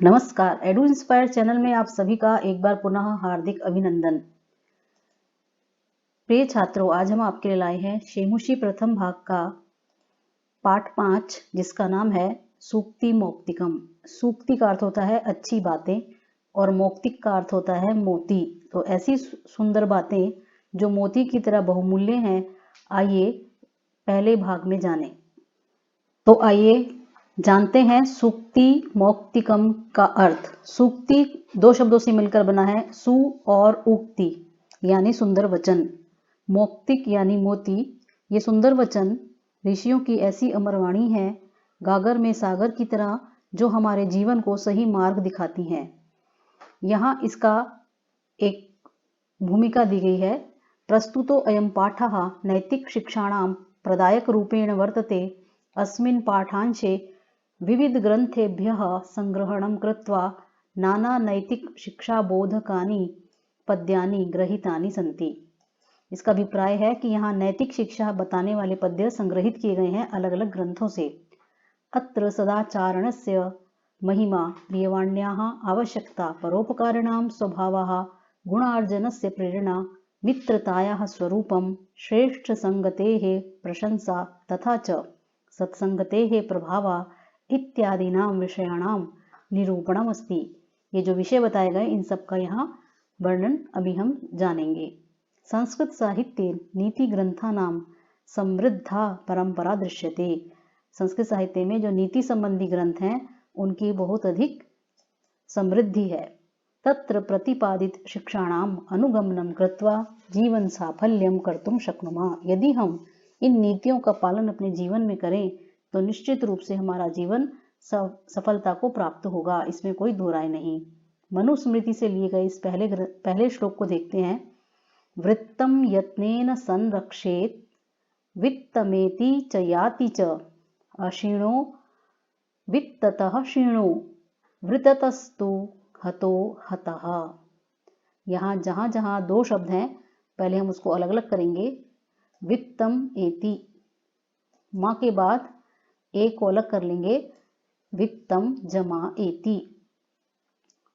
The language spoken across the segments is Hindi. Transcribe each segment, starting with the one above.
नमस्कार, एडू इंस्पायर चैनल में आप सभी का एक बार पुनः हार्दिक अभिनंदन। प्रिय छात्रों, आज हम आपके लिए लाए हैं शेमुषी प्रथम भाग का पाठ 5, जिसका नाम है सूक्ति मौक्तिकम। सूक्ति का अर्थ होता है अच्छी बातें और मौक्तिक का अर्थ होता है मोती। तो ऐसी सुंदर बातें जो मोती की तरह बहुमूल्य हैं, आइए पहले भाग में जानें। तो आइए जानते हैं सूक्ति मौक्तिकम का अर्थ। सूक्ति दो शब्दों से मिलकर बना है, सु और उक्ति यानी सुंदर वचन, मौक्तिक यानी मोती। ये सुंदर वचन ऋषियों की ऐसी अमरवाणी है, गागर में सागर की तरह, जो हमारे जीवन को सही मार्ग दिखाती हैं। यहाँ इसका एक भूमिका दी गई है। प्रस्तुतो अयं पाठः नैतिक शिक्षाणां प्रदायक रूपेण वर्तते। अस्मिन् पाठांशे विविध ग्रंथेभ्यः संग्रहणं कृत्वा नाना नैतिक शिक्षा बोधकानि पद्यानि गृहीतानि सन्ति। इसका अभिप्राय है कि यहाँ नैतिक शिक्षा बताने वाले पद्य संग्रहित किए गए हैं अलग अलग ग्रंथों से। अत्र सदाचारणस्य महिमा, प्रियवाण्याः आवश्यकता, परोपकारिणां स्वभावः, गुणार्जनस्य प्रेरणा, मित्रतायाः स्वरूपं, श्रेष्ठसंगतेः प्रशंसा तथा च सत्संगतेः प्रभावा इत्यादीनां विषयाणां निरूपणम् अस्ति। ये जो विषय बताए गए, इन सब का यहाँ वर्णन अभी हम जानेंगे। संस्कृत साहित्ये नीति ग्रंथानां समृद्धा परंपरा दृश्यते। संस्कृत साहित्य में जो नीति संबंधी ग्रंथ हैं, उनकी बहुत अधिक समृद्धि है। तत्र प्रतिपादित शिक्षाणाम अनुगमनं कृत्वा जीवन साफल्यं कर्तुं शक्नुमः। यदि हम इन नीतियों का पालन अपने जीवन में करें तो निश्चित रूप से हमारा जीवन सफलता को प्राप्त होगा, इसमें कोई दो राय नहीं। मनुस्मृति से लिए गए इस पहले श्लोक को देखते हैं। वृत्तम यत्नेन संरक्षेत वित्तमेति च याति च अक्षीणो वित्ततः क्षीणो वृत्ततस्तु हतो हतः। यहाँ जहाँ जहाँ दो शब्द हैं, पहले हम उसको अलग अलग करेंगे। वित्तम एति, माँ के बाद एक को अलग कर लेंगे, वित्तम जमा एति।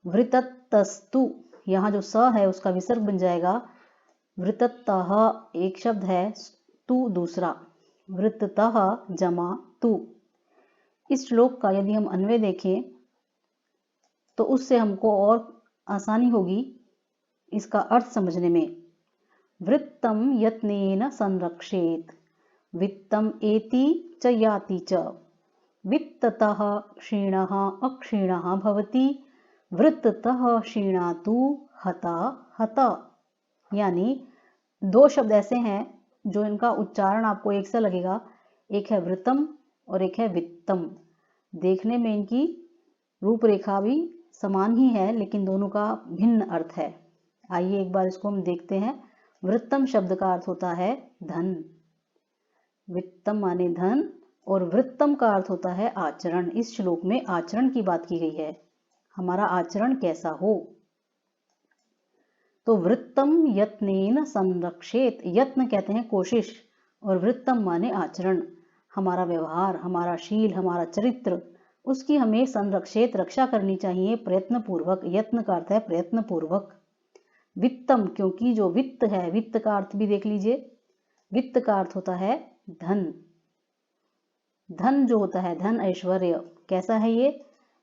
वृत्ततस्तु, यहाँ जो स है उसका विसर्ग बन जाएगा। वृत्ततः एक शब्द है, तु दूसरा, वृत्ततः जमा तु। इस श्लोक का यदि हम अन्वय देखें तो उससे हमको और आसानी होगी इसका अर्थ समझने में। वृत्तम यत्नेन संरक्षेत, वित्तम एति च याति च, वित्ततः क्षीणः अक्षीणः भवति, वृत्ततः क्षीणातु हता हता। यानी दो शब्द ऐसे हैं जो इनका उच्चारण आपको एक सा लगेगा। एक है वृत्तम और एक है वित्तम। देखने में इनकी रूपरेखा भी समान ही है, लेकिन दोनों का भिन्न अर्थ है। आइए एक बार इसको हम देखते हैं। वृत्तम शब्द का अर्थ होता है धन, वित्तम माने धन, और वृत्तम का अर्थ होता है आचरण। इस श्लोक में आचरण की बात की गई है, हमारा आचरण कैसा हो। तो वृत्तम यत्नेन संरक्षेत, यत्न कहते हैं कोशिश, और वृत्तम माने आचरण, हमारा व्यवहार, हमारा शील, हमारा चरित्र, उसकी हमें संरक्षित रक्षा करनी चाहिए प्रयत्न पूर्वक। यत्न का अर्थ है प्रयत्न पूर्वक। वित्तम, क्योंकि जो वित्त है, वित्त का अर्थ भी देख लीजिए। वित्त का अर्थ होता है धन। धन जो होता है, धन ऐश्वर्य, कैसा है ये?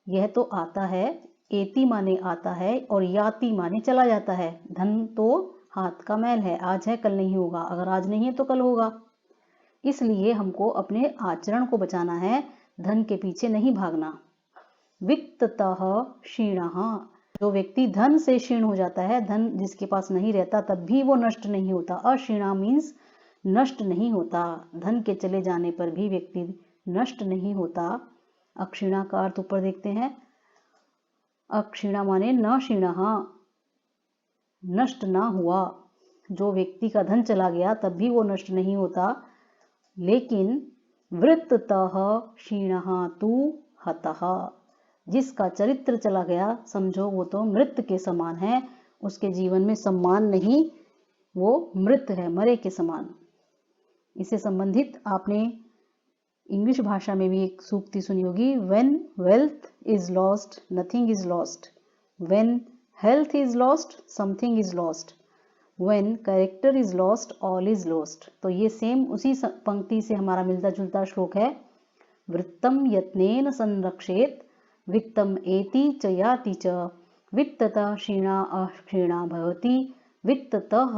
यह तो आता है, एति माने आता है और याति माने चला जाता है। धन तो हाथ का मैल है, आज है कल नहीं होगा, अगर आज नहीं है तो कल होगा। इसलिए हमको अपने आचरण को बचाना है, धन के पीछे नहीं भागना। वित्ततः क्षीणः, जो व्यक्ति धन से क्षीण हो जाता है, धन जिसके पास नहीं रहता तब भी वो नष्ट नहीं होता। अक्षीणा मीन्स नष्ट नहीं होता, धन के चले जाने पर भी व्यक्ति नष्ट नहीं होता। अक्षीणा का अर्थ ऊपर देखते हैं। अक्षीणा माने न क्षीणः, नष्ट ना हुआ। जो व्यक्ति का धन चला गया तब भी वो नष्ट नहीं होता। लेकिन वृत्ततः क्षीणः तु हतः, जिसका चरित्र चला गया, समझो वो तो मृत के समान है, उसके जीवन में सम्मान नहीं, वो मृत है, मरे के समान। इससे संबंधित आपने इंग्लिश भाषा में भी एक सूक्ति सुनी होगी, when wealth is lost nothing is lost, when health is lost something is lost, when character is lost all is lost. तो ये सेम उसी पंक्ति से हमारा मिलता जुलता श्लोक है। वृत्तम यत्नेन संरक्षेत वित्तम एति च याति च, वित्ततः क्षीणा अक्षीणा भवति, वित्ततः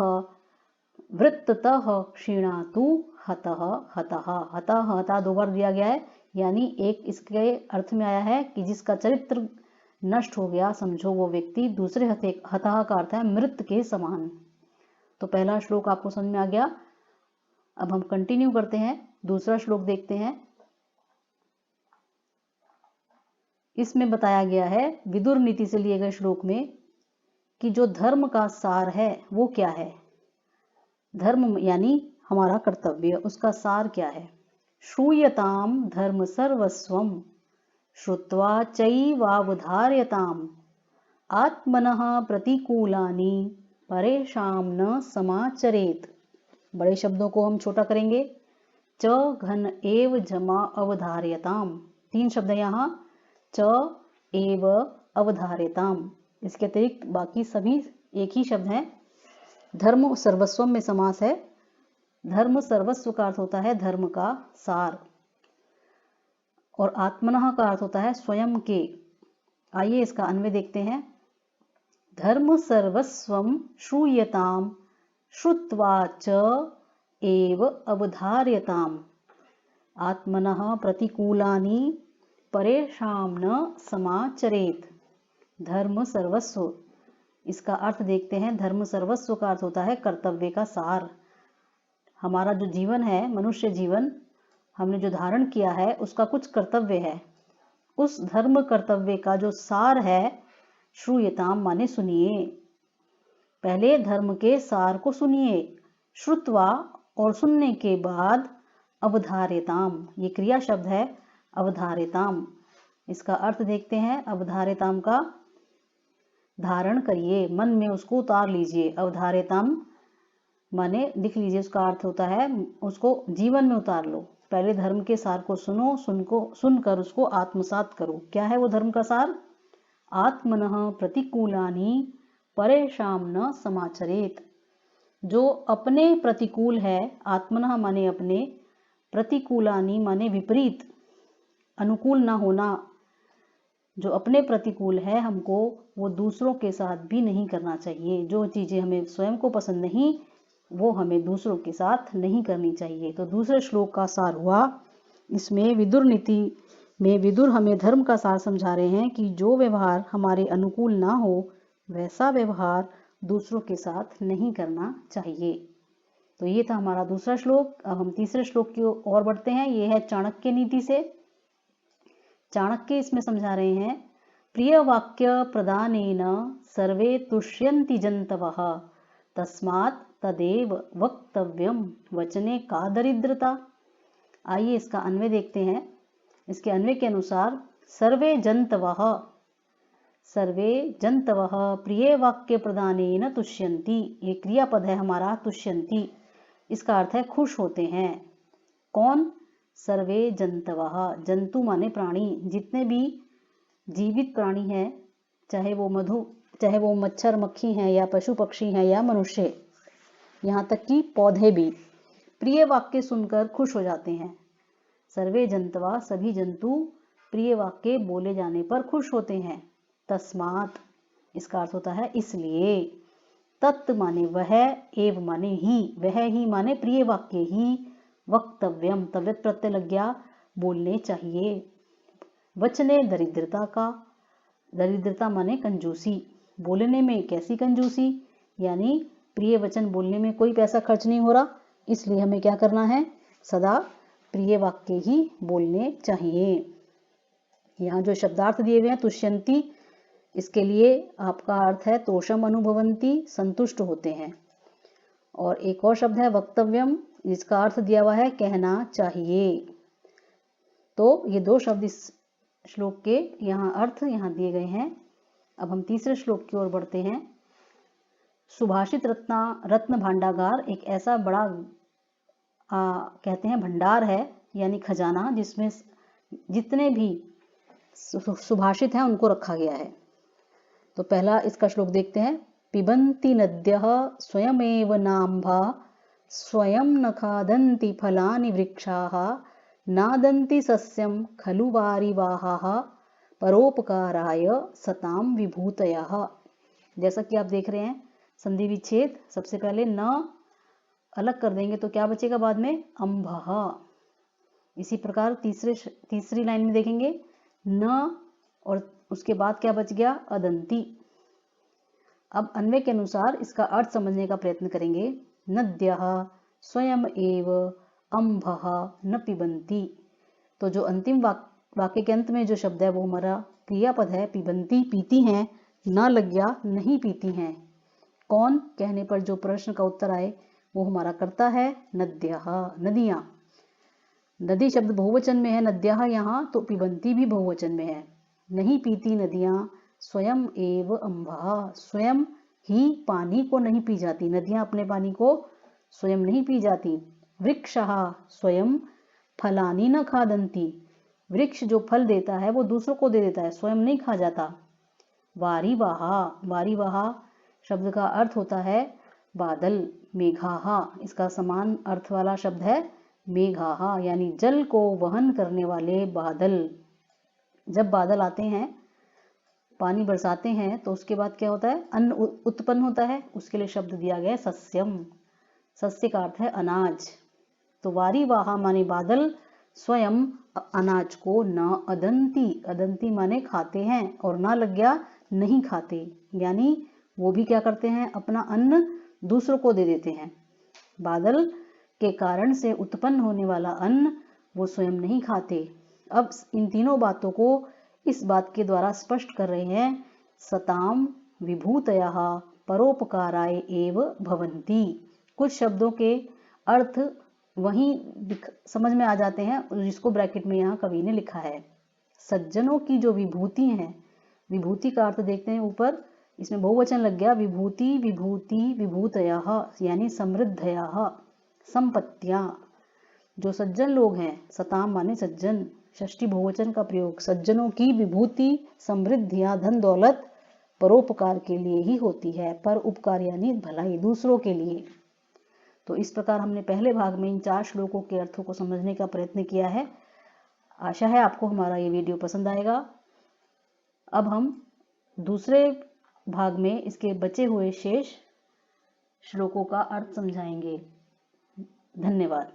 वृत्ततः क्षीणा तु हतः हतः। हतः हता 2 बार दिया गया है, यानी एक इसके अर्थ में आया है कि जिसका चरित्र नष्ट हो गया, समझो वो व्यक्ति। दूसरे हतः का अर्थ है मृत के समान। तो पहला श्लोक आपको समझ में आ गया। अब हम कंटिन्यू करते हैं, दूसरा श्लोक देखते हैं। इसमें बताया गया है विदुर नीति से लिए गए श्लोक में कि जो धर्म का सार है वो क्या है। धर्म यानी हमारा कर्तव्य, उसका सार क्या है। श्रूयताम धर्म सर्वस्वम श्रुत्वा चैवावधार्यताम, आत्मनः प्रतिकूलानि परेषां न समाचरेत। बड़े शब्दों को हम छोटा करेंगे। च घन एव जमा अवधार्यताम, 3 शब्द यहाँ, च एव अवधार्यताम। इसके अतिरिक्त बाकी सभी एक ही शब्द हैं। धर्म सर्वस्वम में समास है। धर्म सर्वस्व का अर्थ होता है धर्म का सार, और आत्मनः का अर्थ होता है स्वयं के। आइए इसका अन्वय देखते हैं। धर्म सर्वस्वम श्रूयताम श्रुत्वा च एव अवधार्यताम, आत्मनः प्रतिकूलानि परेषां न समाचरेत। धर्म सर्वस्व, इसका अर्थ देखते हैं। धर्म सर्वस्व का अर्थ होता है कर्तव्य का सार। हमारा जो जीवन है, मनुष्य जीवन हमने जो धारण किया है, उसका कुछ कर्तव्य है। उस धर्म कर्तव्य का जो सार है, श्रूयताम माने सुनिए। पहले धर्म के सार को सुनिए, श्रुत्वा और सुनने के बाद अवधार्यताम, ये क्रिया शब्द है अवधार्यताम। इसका अर्थ देखते हैं। अवधार्यताम का धारण करिए, मन में उसको उतार लीजिए। अवधार्यताम माने लिख लीजिए, उसका अर्थ होता है उसको जीवन में उतार लो। पहले धर्म के सार को सुनो, सुनकर उसको आत्मसात करो। क्या है वो धर्म का सार। आत्मनः प्रतिकूलानि परेषां न समाचरेत, जो अपने प्रतिकूल है, आत्मनः माने अपने, प्रतिकूलानि माने विपरीत, अनुकूल ना होना। जो अपने प्रतिकूल है, हमको वो दूसरों के साथ भी नहीं करना चाहिए। जो चीजें हमें स्वयं को पसंद नहीं, वो हमें दूसरों के साथ नहीं करनी चाहिए। तो दूसरे श्लोक का सार हुआ। इसमें विदुर नीति में विदुर हमें धर्म का सार समझा रहे हैं कि जो व्यवहार हमारे अनुकूल ना हो, वैसा व्यवहार दूसरों के साथ नहीं करना चाहिए। तो ये था हमारा दूसरा श्लोक। अब हम तीसरे श्लोक की ओर बढ़ते हैं। ये है चाणक्य नीति से। चाणक्य इसमें समझा रहे हैं, प्रिय वाक्य प्रदानेन सर्वे तुष्यन्ति जन्तवः, तस्मात् तदेव वक्तव्यम वचने का दरिद्रता। आइए इसका अन्वय देखते हैं। इसके अन्वय के अनुसार सर्वे जन्तवः, सर्वे जन्तवः प्रिय वाक्य प्रदानेन तुष्यन्ति, ये क्रियापद है हमारा तुष्यन्ति। इसका अर्थ है खुश होते हैं। कौन। सर्वे जन्तवः, जंतु माने प्राणी, जितने भी जीवित प्राणी हैं, चाहे वो मच्छर मक्खी हैं या पशु पक्षी हैं या मनुष्य, यहाँ तक कि पौधे भी प्रिय वाक्य सुनकर खुश हो जाते हैं। सर्वे जंतवा, सभी जंतु प्रिय वाक्य बोले जाने पर खुश होते हैं। तस्मात्, इसका अर्थ होता है इसलिए। तत् माने वह, एव माने ही, वह ही माने प्रिय वाक्य ही, वक्तव्यम तव्यत प्रत्यय लग गया, बोलने चाहिए। वचने दरिद्रता का, दरिद्रता माने कंजूसी, बोलने में कैसी कंजूसी, यानी प्रिय वचन बोलने में कोई पैसा खर्च नहीं हो रहा, इसलिए हमें क्या करना है, सदा प्रिय वाक्य ही बोलने चाहिए। यहाँ जो शब्दार्थ दिए हुए हैं तुष्यंती, इसके लिए आपका अर्थ है तोषम अनुभवंती, संतुष्ट होते हैं। और एक और शब्द है वक्तव्यम, जिसका अर्थ दिया हुआ है कहना चाहिए। तो ये 2 शब्द इस श्लोक के यहाँ अर्थ यहाँ दिए गए हैं। अब हम तीसरे श्लोक की ओर बढ़ते हैं। सुभाषित रत्न भांडागार एक ऐसा बड़ा कहते हैं भंडार है, यानी खजाना, जिसमें जितने भी सुभाषित हैं उनको रखा गया है। तो पहला इसका श्लोक देखते हैं। पिबन्ति नद्यः स्वयमेव नाम्भा स्वयं न खादन्ति फलानि वृक्षाः नादन्ति सस्यं खलु वारिवाहाः परोपकाराय सताम विभूतयः। जैसा कि आप देख रहे हैं संधि विच्छेद, सबसे पहले न अलग कर देंगे तो क्या बचेगा बाद में, अम्भः। इसी प्रकार तीसरी लाइन में देखेंगे न, और उसके बाद क्या बच गया, अदंती। अब अन्वय के अनुसार इसका अर्थ समझने का प्रयत्न करेंगे। नद्यः स्वयं एव अम्भः न पिबन्ति। तो जो अंतिम वाक्य के अंत में जो शब्द है वो हमारा क्रियापद है, पिबन्ति पीती हैं, न लग गया नहीं पीती हैं। कौन कहने पर जो प्रश्न का उत्तर आए वो हमारा कर्ता है, नद्यः नदियां। नदी शब्द बहुवचन में है, नद्यः यहाँ, तो पिबन्ति भी बहुवचन में है। नहीं पीती नदियां स्वयं एव अम्भः, स्वयं ही पानी को नहीं पी जाती, नदियां अपने पानी को स्वयं नहीं पी जाती। वृक्षः स्वयं फलानि न खादन्ति, वृक्ष जो फल देता है वो दूसरों को दे देता है, स्वयं नहीं खा जाता। वारिवाहा, वारिवाहा शब्द का अर्थ होता है बादल, मेघाहा, इसका समान अर्थ वाला शब्द है मेघाहा, यानी जल को वहन करने वाले बादल। जब बादल आते हैं, पानी बरसाते हैं, तो उसके बाद क्या होता है, अन्न उत्पन्न होता है, उसके लिए शब्द दिया गया है सस्यम। सस्य का अर्थ है अनाज। तो वारिवाहा माने बादल स्वयं अनाज को न अदंती, अदंती माने खाते हैं, और ना लग गया नहीं खाते, यानी वो भी क्या करते हैं, अपना अन्न दूसरों को दे देते हैं। बादल के कारण से उत्पन्न होने वाला अन्न वो स्वयं नहीं खाते। अब इन तीनों बातों को इस बात के द्वारा स्पष्ट कर रहे हैं, सताम विभूतयः परोपकाराय एव भवन्ति। कुछ शब्दों के अर्थ वहीं समझ में आ जाते हैं, जिसको ब्रैकेट में यहाँ कवि ने लिखा है। सज्जनों की जो विभूति है, विभूति का अर्थ देखते हैं ऊपर, इसमें बहुवचन लग गया, विभूति विभूति विभूतयः, यानी समृद्धयः, संपत्तियां। जो सज्जन लोग हैं, सताम माने सज्जन, षष्ठी बहुवचन का प्रयोग, सज्जनों की विभूति समृद्धियां धन दौलत परोपकार के लिए ही होती है। पर उपकार यानी भलाई, दूसरों के लिए। तो इस प्रकार हमने पहले भाग में इन 4 श्लोकों के अर्थों को समझने का प्रयत्न किया है। आशा है आपको हमारा ये वीडियो पसंद आएगा। अब हम दूसरे भाग में इसके बचे हुए शेष श्लोकों का अर्थ समझाएंगे। धन्यवाद।